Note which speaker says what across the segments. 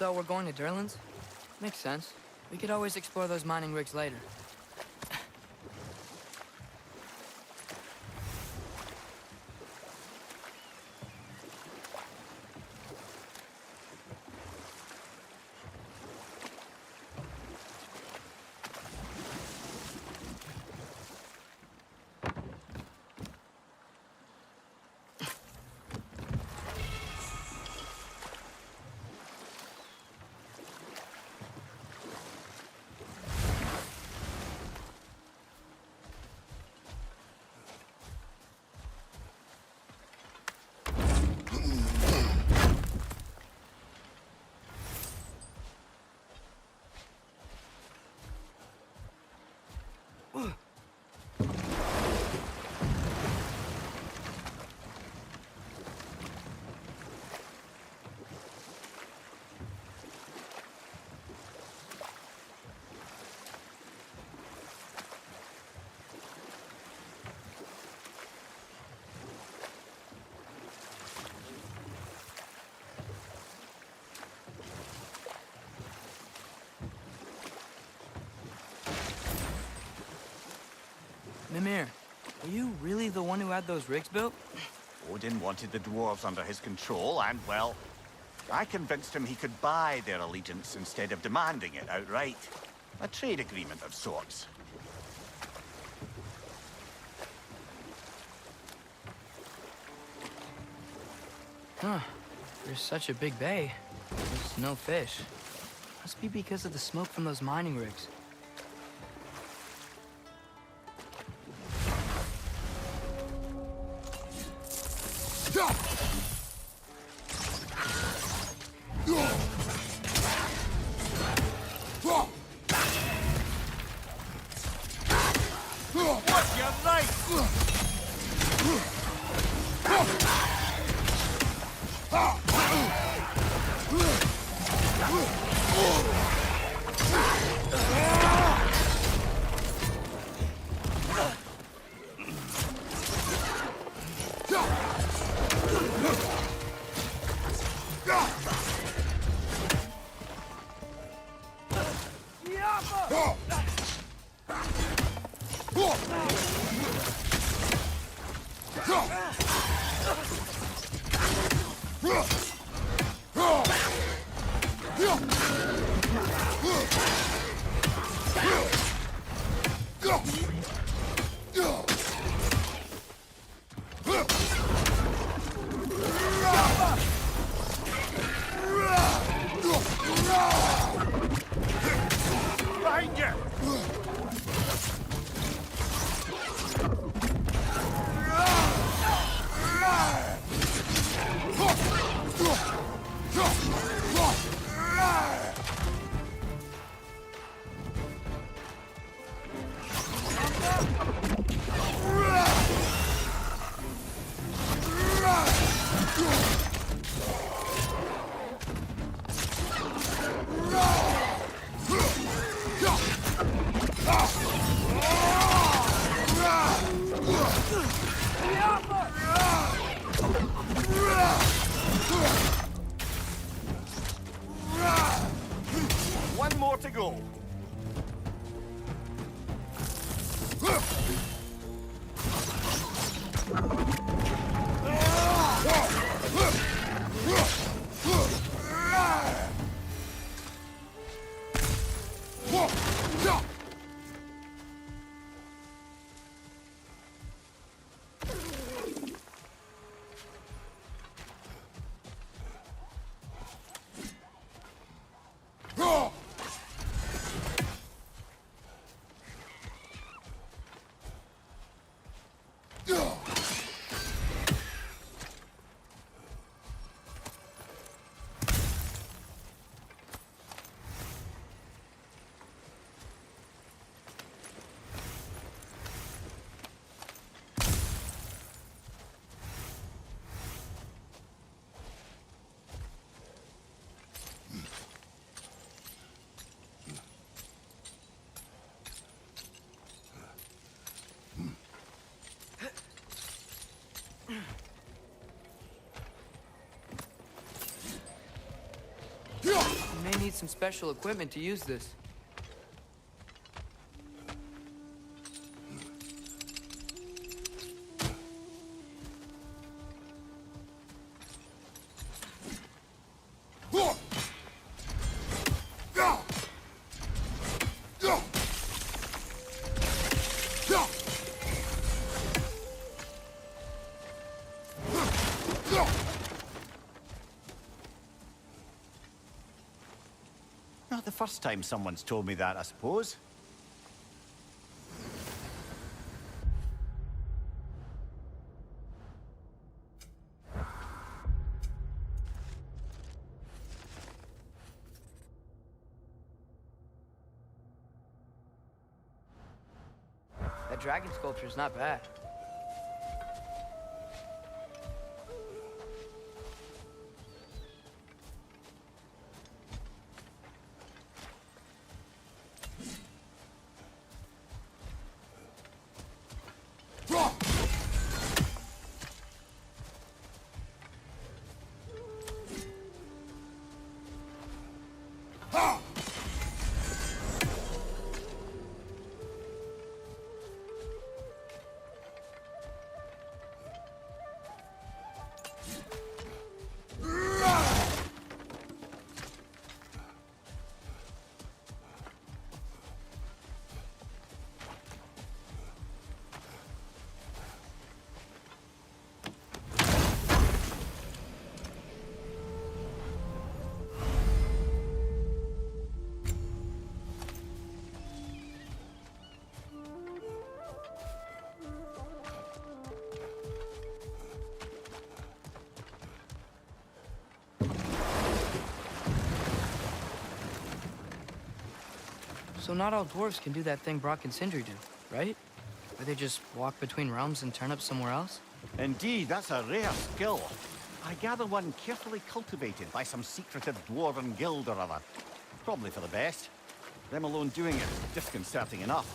Speaker 1: So we're going to Durlan's? Makes sense. We could always explore those mining rigs later. Mimir, are you really the one who had those rigs built?
Speaker 2: Odin wanted the dwarves under his control, and, well, I convinced him he could buy their allegiance instead of demanding it outright. A trade agreement of sorts.
Speaker 1: Huh. There's such a big bay. There's no fish. Must be because of the smoke from those mining rigs.
Speaker 2: One more to go.
Speaker 1: need some special equipment to use this.
Speaker 2: Not the first time someone's told me that, I suppose.
Speaker 1: That dragon sculpture is not bad. So not all dwarves can do that thing Brock and Sindri do, right? Where they just walk between realms and turn up somewhere else?
Speaker 2: Indeed, that's a rare skill. I gather one carefully cultivated by some secretive dwarven guild or other. Probably for the best. Them alone doing it is disconcerting enough.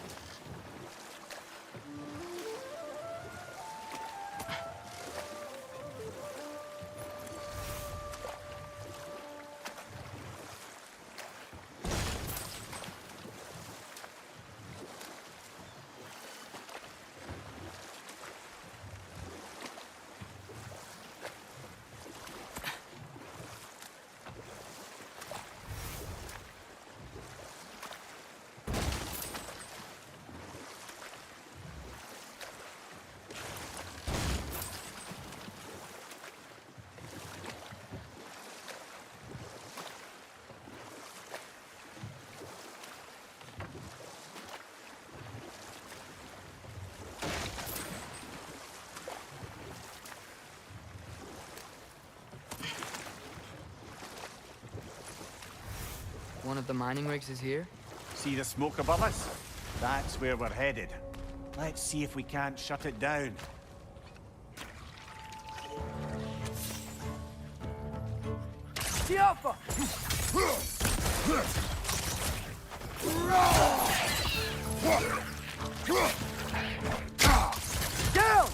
Speaker 1: One of the mining rigs is here?
Speaker 2: See the smoke above us? That's where we're headed. Let's see if we can't shut it down.
Speaker 1: The Alpha! Down!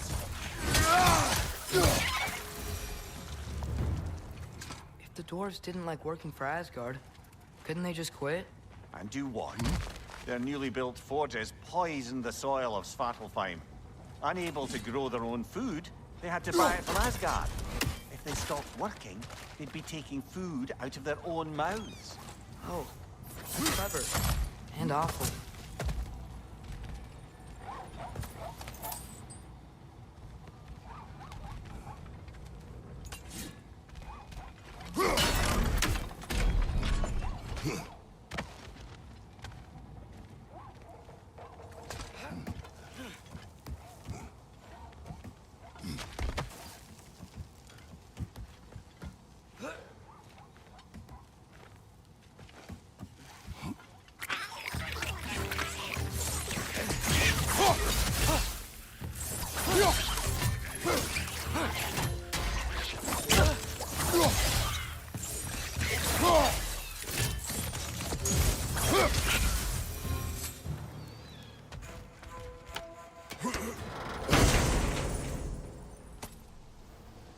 Speaker 1: If the dwarves didn't like working for Asgard, couldn't they just quit?
Speaker 2: And do what? Their newly built forges poisoned the soil of Svartalfheim. Unable to grow their own food, they had to buy it from Asgard. If they stopped working, they'd be taking food out of their own mouths.
Speaker 1: Oh, clever. And awful.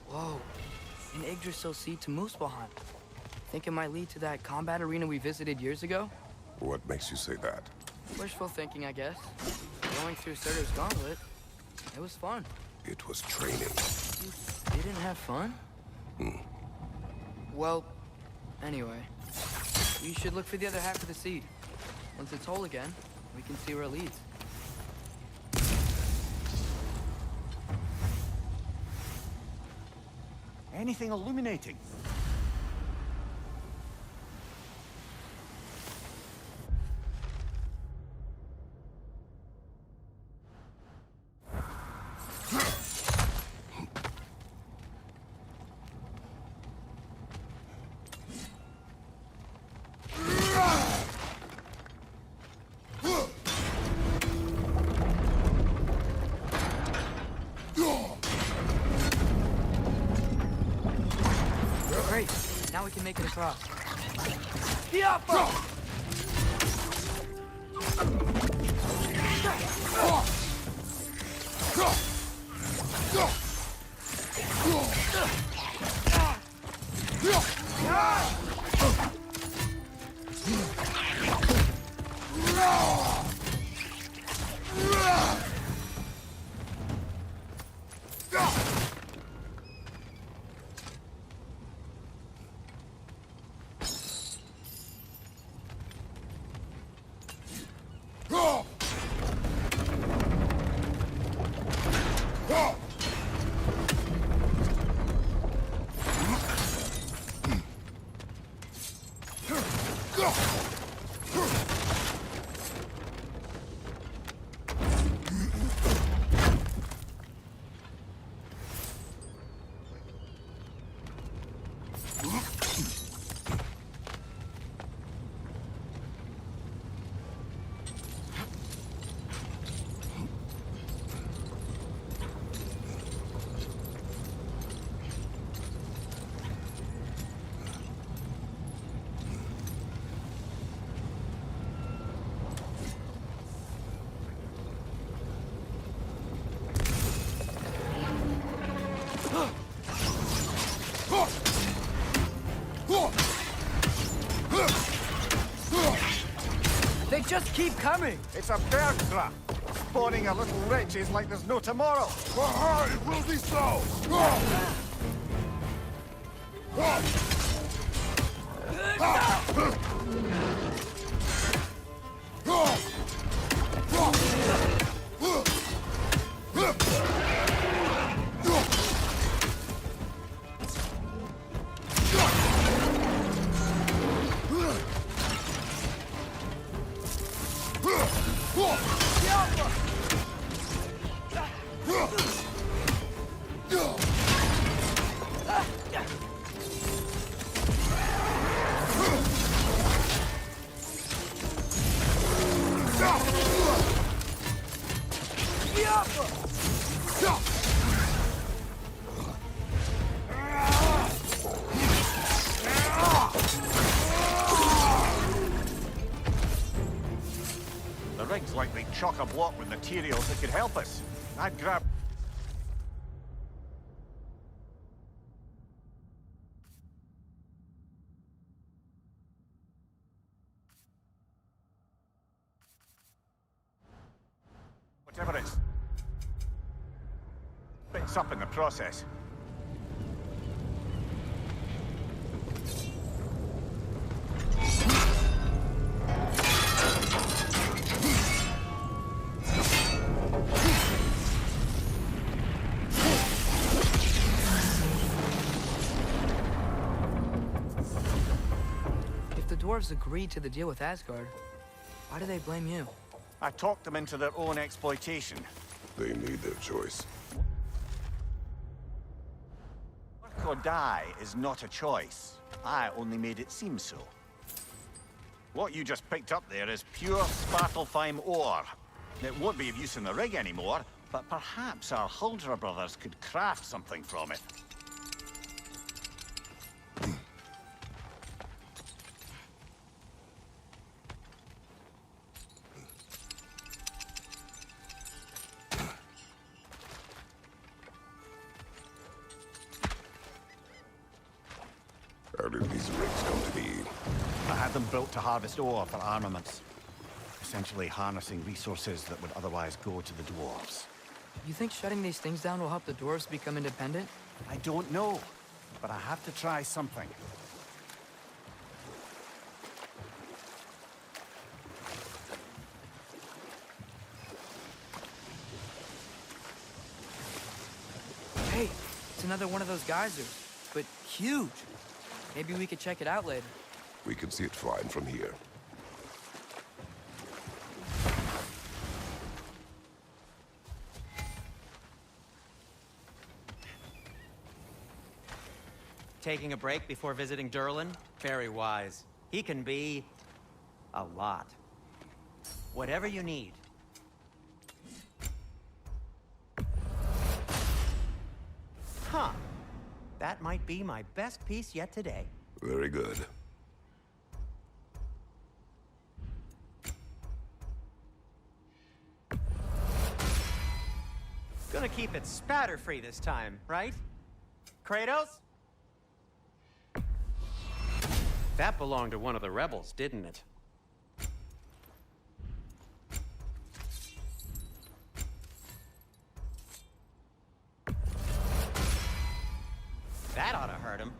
Speaker 1: Whoa, an Yggdrasil seed to Muspelheim. think it might lead to that combat arena we visited years ago?
Speaker 3: What makes you say that?
Speaker 1: Wishful thinking, I guess. Going through Surtur's gauntlet, it was fun.
Speaker 3: It was training.
Speaker 1: You didn't have fun? Well, anyway. You should look for the other half of the seed. Once it's whole again, we can see where it leads.
Speaker 2: Anything illuminating?
Speaker 1: Great. Now we can make it across. Yappa! They just keep coming!
Speaker 2: It's a bird trap. Spawning a little wretches like there's no tomorrow.
Speaker 3: It will be so!
Speaker 2: The rig's like they chock-a-block with materials that could help us. I'd grab... whatever it's... bits up in the process.
Speaker 1: Dwarves agreed to the deal with Asgard. Why do they blame you?
Speaker 2: I talked them into their own exploitation.
Speaker 3: They made their choice.
Speaker 2: Work or die is not a choice. I only made it seem so. What you just picked up there is pure Svartalfheim ore. It won't be of use in the rig anymore, but perhaps our Huldra brothers could craft something from it.
Speaker 3: How did these rigs come to be?
Speaker 2: I had them built to harvest ore for armaments. Essentially harnessing resources that would otherwise go to the dwarves.
Speaker 1: You think shutting these things down will help the dwarves become independent?
Speaker 2: I don't know, but I have to try something.
Speaker 1: Hey, it's another one of those geysers, but huge. Maybe we could check it out later.
Speaker 3: We can see it fine from here.
Speaker 4: Taking a break before visiting Durlin? Very wise. He can be... a lot. Whatever you need. Huh. That might be my best piece yet today.
Speaker 3: Very good.
Speaker 4: Gonna keep it spatter-free this time, right? Kratos? That belonged to one of the rebels, didn't it? That ought to hurt him.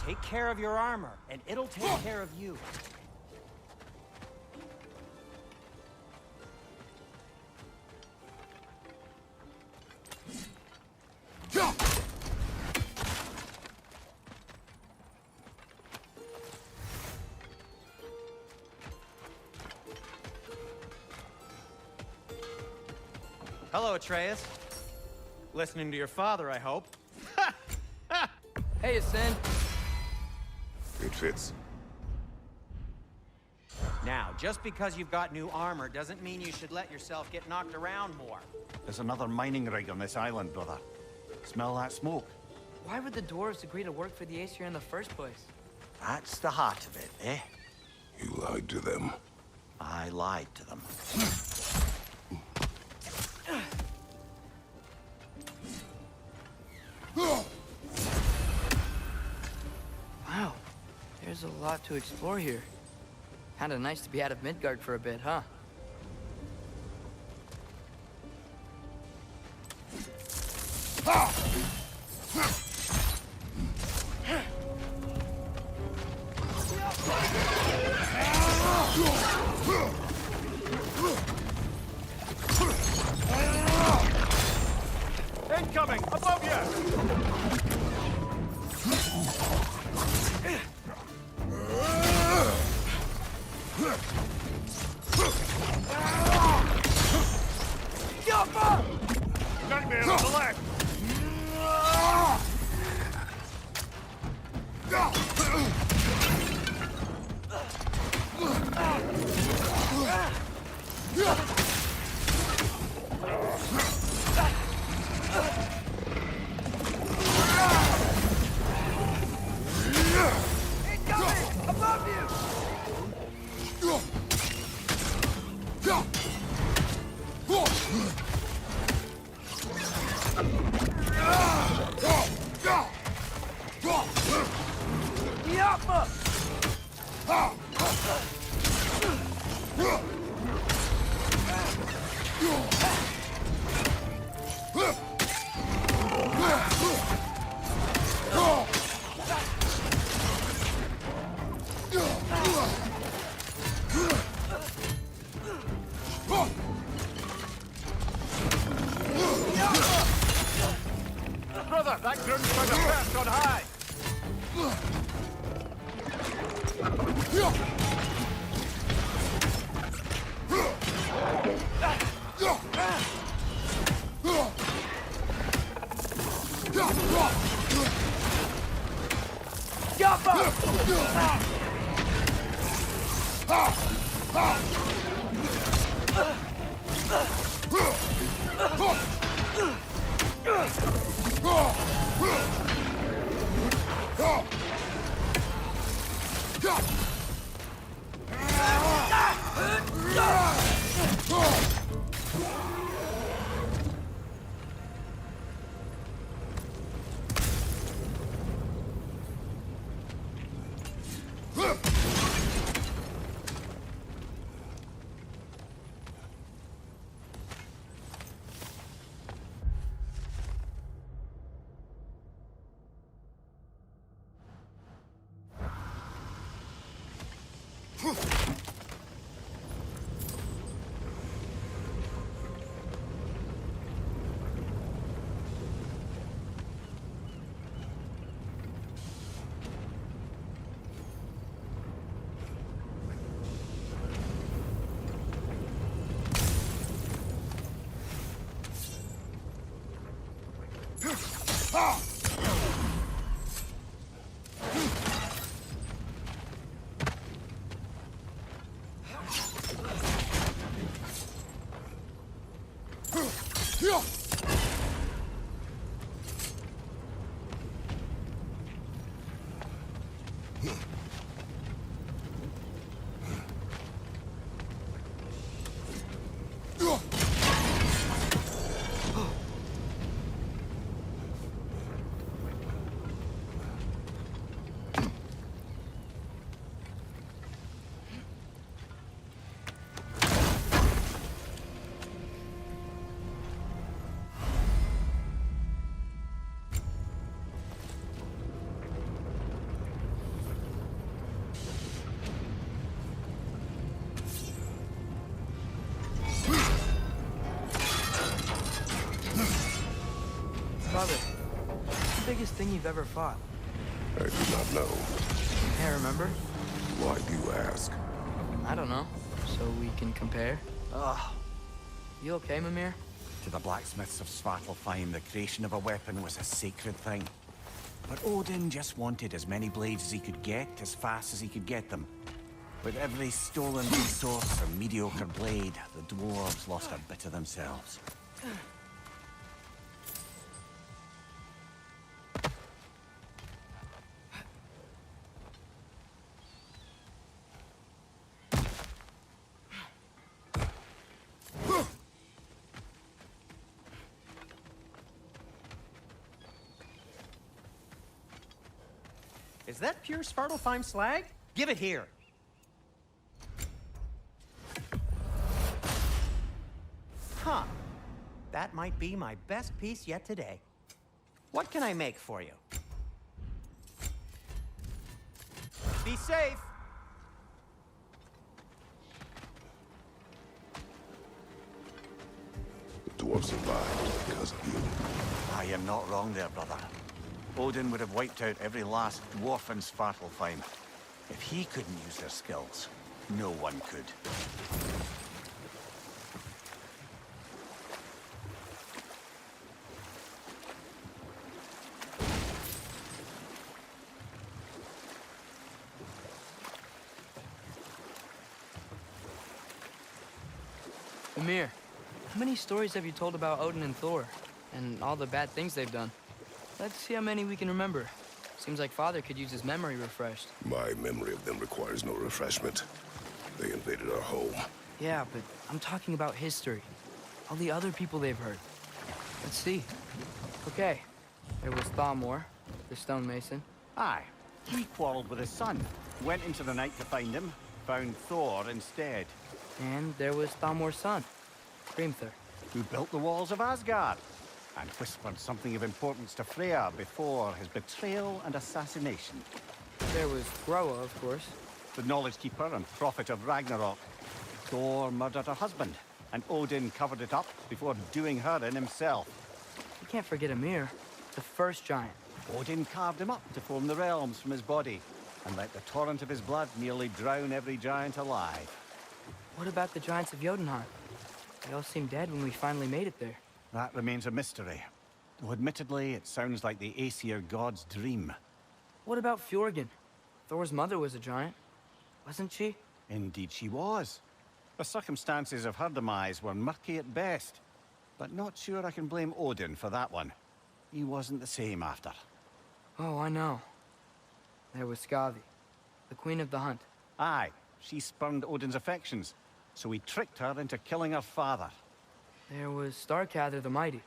Speaker 4: Take care of your armor, and it'll take care of you. Hello, Atreus. Listening to your father, I hope.
Speaker 1: Hey, Ascend.
Speaker 3: It fits.
Speaker 4: Now, just because you've got new armor doesn't mean you should let yourself get knocked around more.
Speaker 2: There's another mining rig on this island, brother. Smell that smoke?
Speaker 1: Why would the dwarves agree to work for the Aesir in the first place?
Speaker 2: That's the heart of it, eh?
Speaker 3: You lied to them.
Speaker 2: I lied to them.
Speaker 1: Wow, there's a lot to explore here. Kinda nice to be out of Midgard for a bit, huh?
Speaker 2: Incoming! Above you! Nightmare on the left!
Speaker 1: Incoming! Above you! Yappa!
Speaker 2: Brother, that grun's trying to burst on high!
Speaker 1: Father, what's the biggest thing you've ever fought?
Speaker 3: I do not know.
Speaker 1: Can't remember?
Speaker 3: Why do you ask?
Speaker 1: I don't know. So we can compare.
Speaker 2: Ugh.
Speaker 1: You okay, Mimir?
Speaker 2: To the blacksmiths of Svartalfheim, the creation of a weapon was a sacred thing. But Odin just wanted as many blades as he could get, as fast as he could get them. With every stolen resource or mediocre blade, the dwarves lost a bit of themselves.
Speaker 4: Is that pure Svartalfheim slag? Give it here. Huh. That might be my best piece yet today. What can I make for you? Be safe.
Speaker 3: The dwarves survived because of you.
Speaker 2: Ah, you're not wrong there, brother. Odin would have wiped out every last dwarf in Svartalfheim. If he couldn't use their skills, no one could.
Speaker 1: Mimir, how many stories have you told about Odin and Thor? And all the bad things they've done? Let's see how many we can remember. Seems like Father could use his memory refreshed.
Speaker 3: My memory of them requires no refreshment. They invaded our home.
Speaker 1: Yeah, but I'm talking about history. All the other people they've heard. Let's see. Okay, there was Thamor, the stonemason.
Speaker 2: Aye, he quarreled with his son. Went into the night to find him, found Thor instead.
Speaker 1: And there was Thamor's son, Hrimthur.
Speaker 2: Who built the walls of Asgard, and whispered something of importance to Freya before his betrayal and assassination.
Speaker 1: There was Groa, of course.
Speaker 2: The knowledge keeper and prophet of Ragnarok. Thor murdered her husband, and Odin covered it up before doing her in himself.
Speaker 1: You can't forget Ymir, the first giant.
Speaker 2: Odin carved him up to form the realms from his body, and let the torrent of his blood nearly drown every giant alive.
Speaker 1: What about the giants of Jotunheim? They all seemed dead when we finally made it there.
Speaker 2: That remains a mystery. Though admittedly, it sounds like the Aesir god's dream.
Speaker 1: What about Fjorgyn? Thor's mother was a giant, wasn't she?
Speaker 2: Indeed she was. The circumstances of her demise were murky at best. But not sure I can blame Odin for that one. He wasn't the same after.
Speaker 1: Oh, I know. There was Skavi, the queen of the hunt.
Speaker 2: Aye, she spurned Odin's affections, so he tricked her into killing her father.
Speaker 1: There was Starkather the Mighty,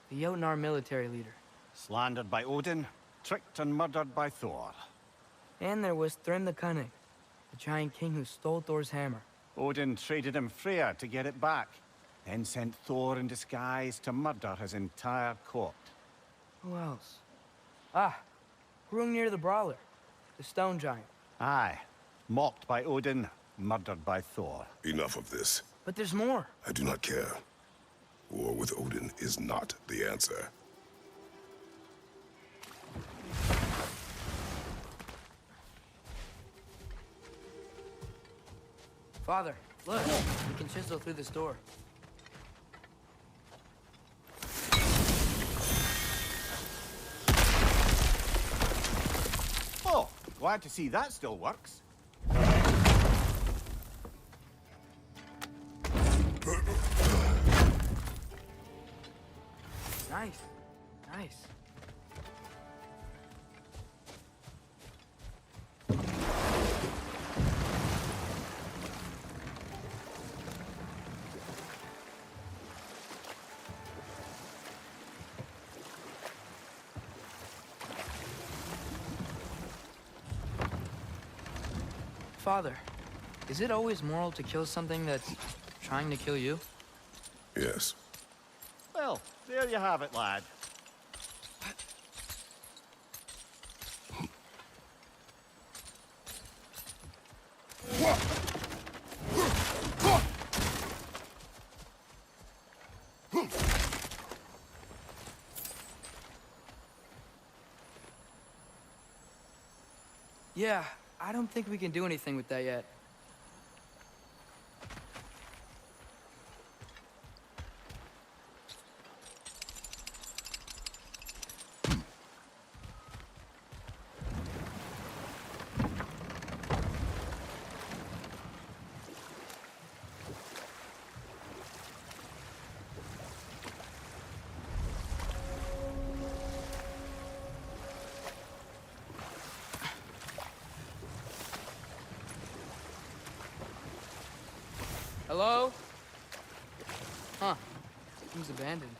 Speaker 1: the Jotnar military leader.
Speaker 2: Slandered by Odin, tricked and murdered by Thor.
Speaker 1: And there was Thrym the Cunning, the giant king who stole Thor's hammer.
Speaker 2: Odin traded him Freya to get it back, then sent Thor in disguise to murder his entire court.
Speaker 1: Who else? Ah, Hrungnir the Brawler, the stone giant.
Speaker 2: Aye, mocked by Odin, murdered by Thor.
Speaker 3: Enough of this.
Speaker 1: But there's more.
Speaker 3: I do not care. War with Odin is not the answer.
Speaker 1: Father, look, we can chisel through this door.
Speaker 2: Oh, glad to see that still works.
Speaker 1: Nice, nice. Father, is it always moral to kill something that's trying to kill you?
Speaker 3: Yes.
Speaker 2: Well, there you have it, lad.
Speaker 1: Yeah, I don't think we can do anything with that yet. Hello? Huh. Seems abandoned.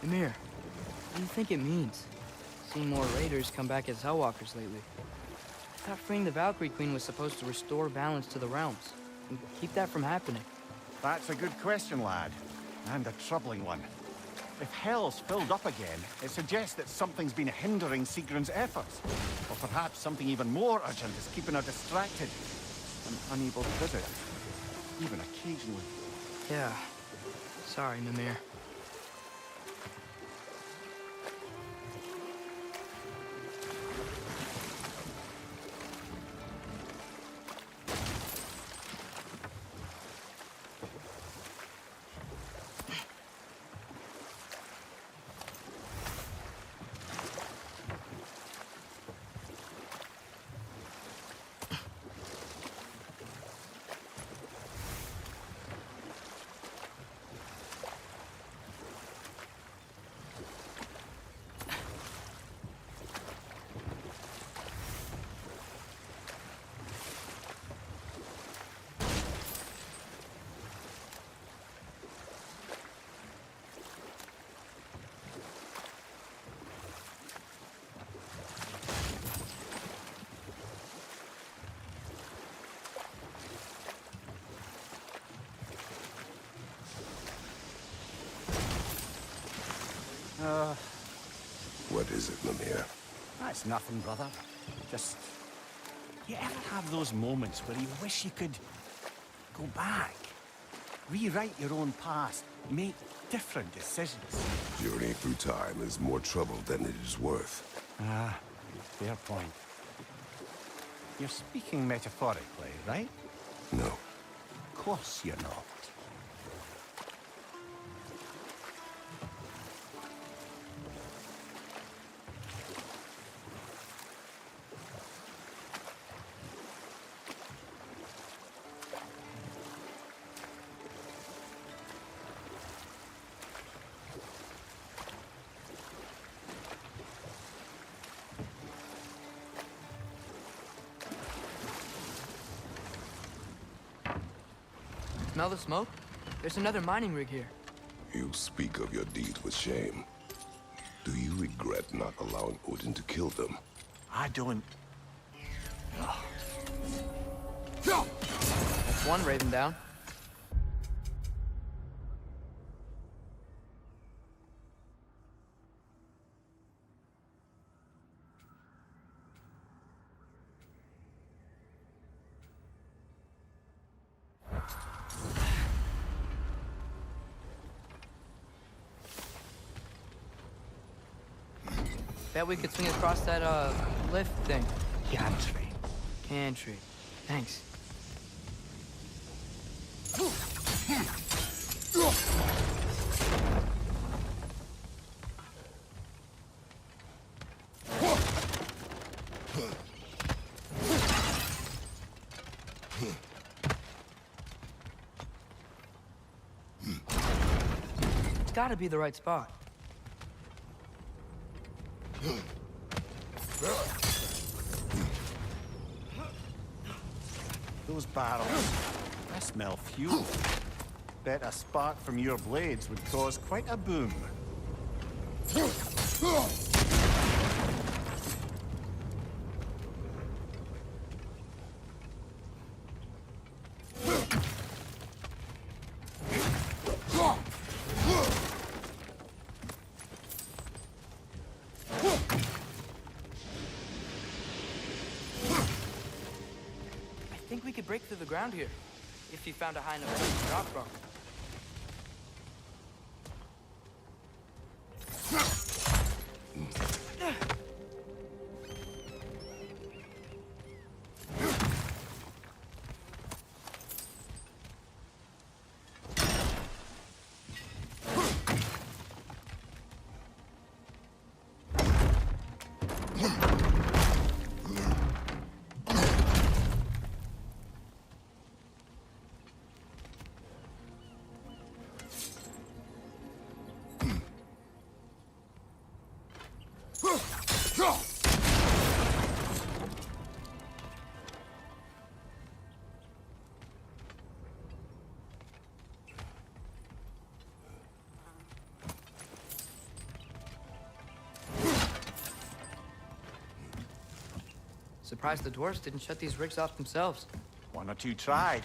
Speaker 1: Mimir, what do you think it means? Seeing more raiders come back as Hellwalkers lately. I thought freeing the Valkyrie Queen was supposed to restore balance to the realms and keep that from happening.
Speaker 2: That's a good question, lad. And a troubling one. If Hell's filled up again, it suggests that something's been hindering Sigrun's efforts. Or perhaps something even more urgent is keeping her distracted and unable to visit. Even occasionally.
Speaker 1: Yeah. Sorry, Mimir.
Speaker 3: What is it, Mimir?
Speaker 2: That's nothing, brother. Just... You ever have those moments where you wish you could go back? Rewrite your own past, make different decisions.
Speaker 3: Journey through time is more trouble than it is worth.
Speaker 2: Ah, fair point. You're speaking metaphorically, right?
Speaker 3: No.
Speaker 2: Of course you're not.
Speaker 1: Smell the smoke? There's another mining rig here.
Speaker 3: You speak of your deeds with shame. Do you regret not allowing Odin to kill them?
Speaker 2: I don't...
Speaker 1: That's one raven down. Bet we could swing across that, lift thing.
Speaker 2: Gantry.
Speaker 1: Cantry. Thanks. It's gotta be the right spot.
Speaker 2: Those barrels, I smell fuel. Bet a spark from your blades would cause quite a boom.
Speaker 1: I think we could break through the ground here, if you found a high enough place to drop from. Surprised the dwarves didn't shut these rigs off themselves.
Speaker 2: One or two tried.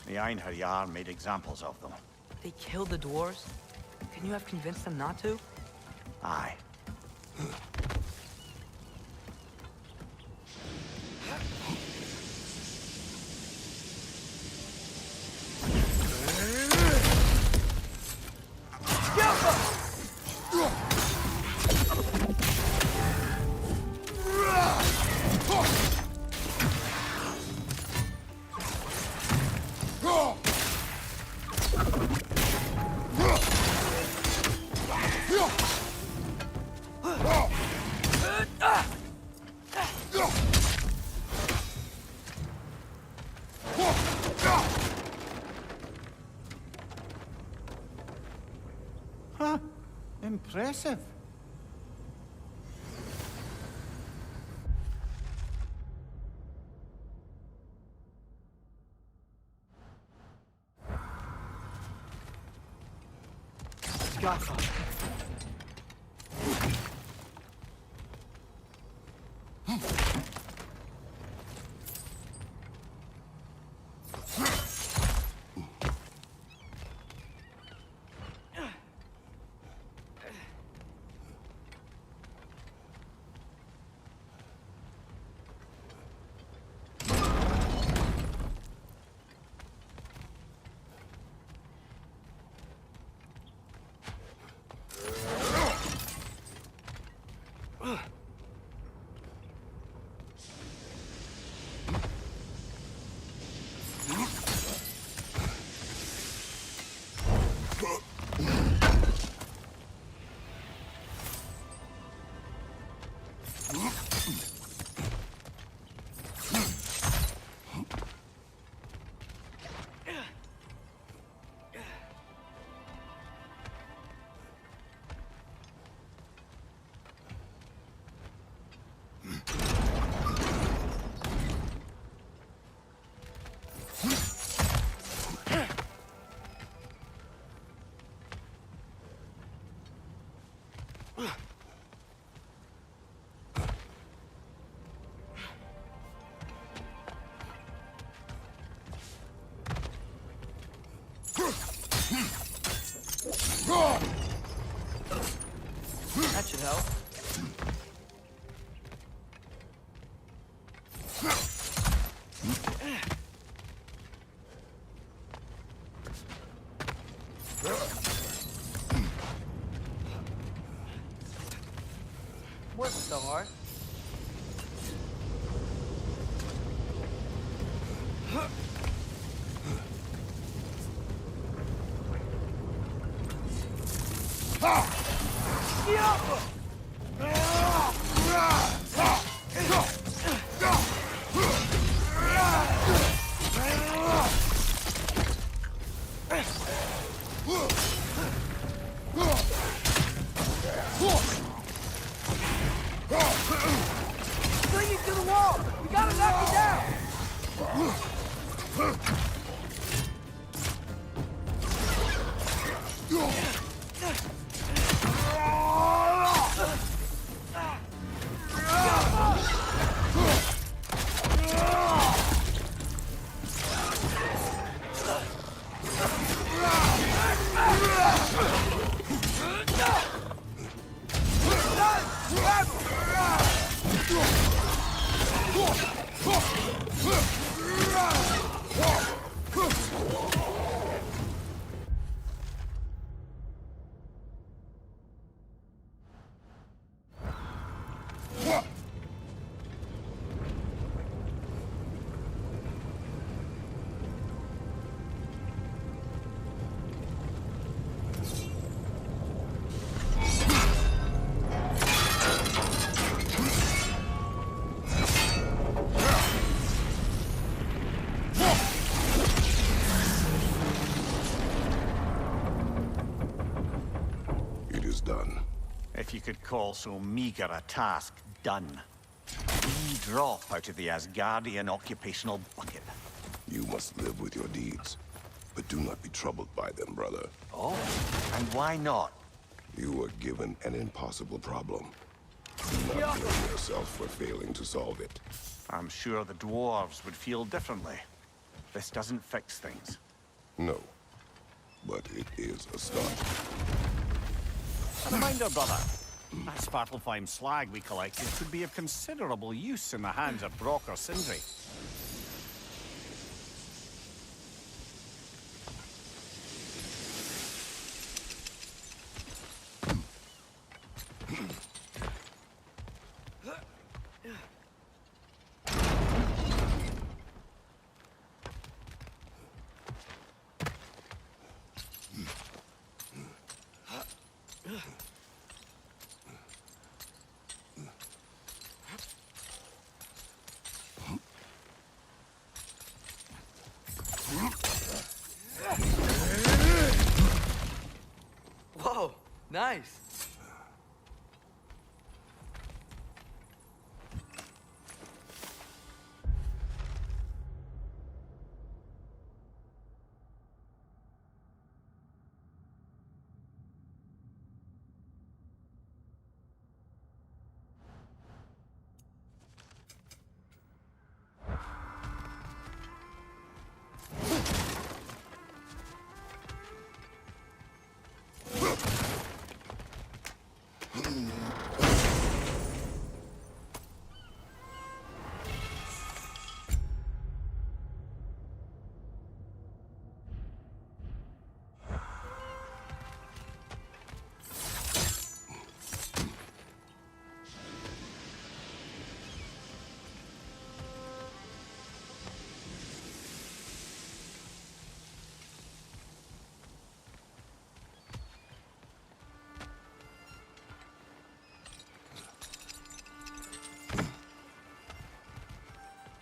Speaker 2: The Einherjar made examples of them.
Speaker 1: They killed the dwarves? Couldn't you have convinced them not to?
Speaker 2: Aye. Huh. Impressive.
Speaker 1: Godfather. That should help. Wasn't so hard.
Speaker 3: Done.
Speaker 2: If you could call so meager a task done. One drop out of the Asgardian occupational bucket.
Speaker 3: You must live with your deeds, but do not be troubled by them, brother.
Speaker 2: Oh, and why not?
Speaker 3: You were given an impossible problem. Do not blame yourself for failing to solve it.
Speaker 2: I'm sure the dwarves would feel differently. This doesn't fix things.
Speaker 3: No, but it is a start.
Speaker 2: A reminder, brother. That Svartalfheim slag we collected could be of considerable use in the hands of Brock or Sindri.
Speaker 1: Whoa, nice.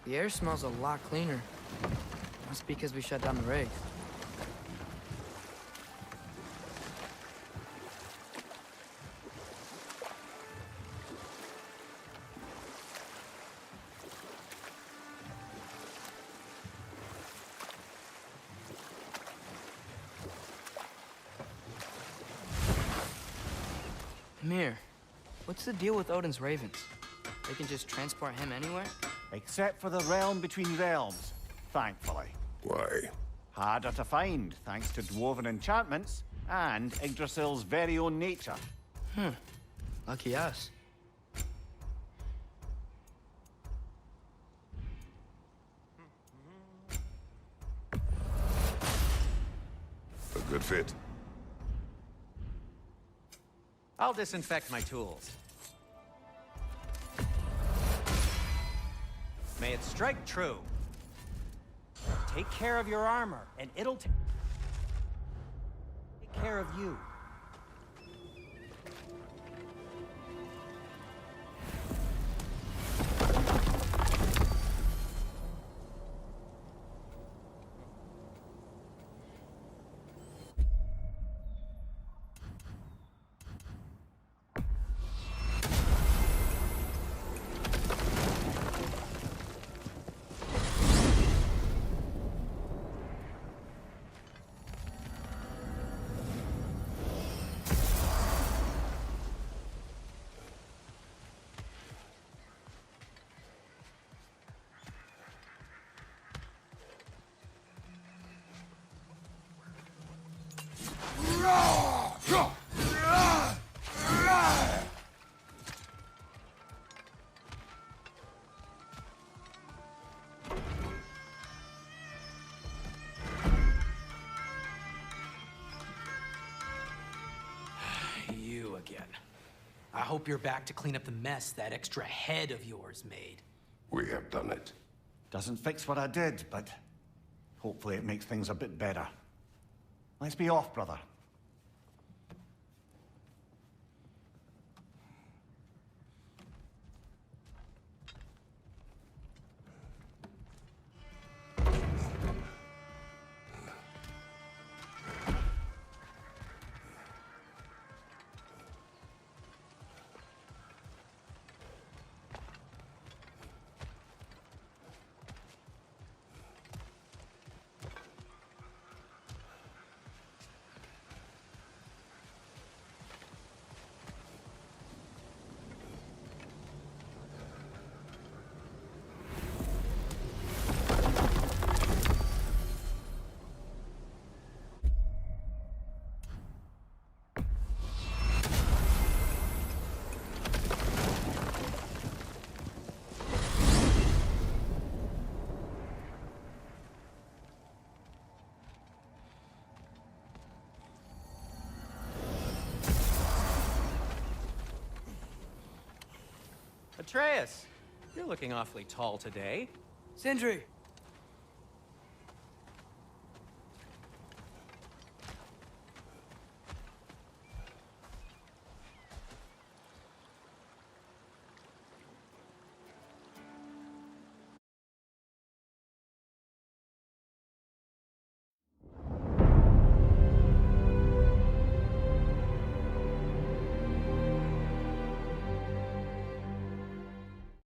Speaker 1: The air smells a lot cleaner. Must be because we shut down the rig. Mimir, what's the deal with Odin's ravens? They can just transport him anywhere?
Speaker 2: Except for the realm between realms, thankfully.
Speaker 3: Why?
Speaker 2: Harder to find, thanks to dwarven enchantments and Yggdrasil's very own nature.
Speaker 1: Lucky us.
Speaker 3: A good fit.
Speaker 4: I'll disinfect my tools. May it strike true. Take care of your armor, and it'll take care of you.
Speaker 5: I hope you're back to clean up the mess that extra head of yours made.
Speaker 3: We have done it.
Speaker 2: Doesn't fix what I did, but hopefully it makes things a bit better. Let's be off, brother.
Speaker 4: Atreus, you're looking awfully tall today.
Speaker 1: Sindri,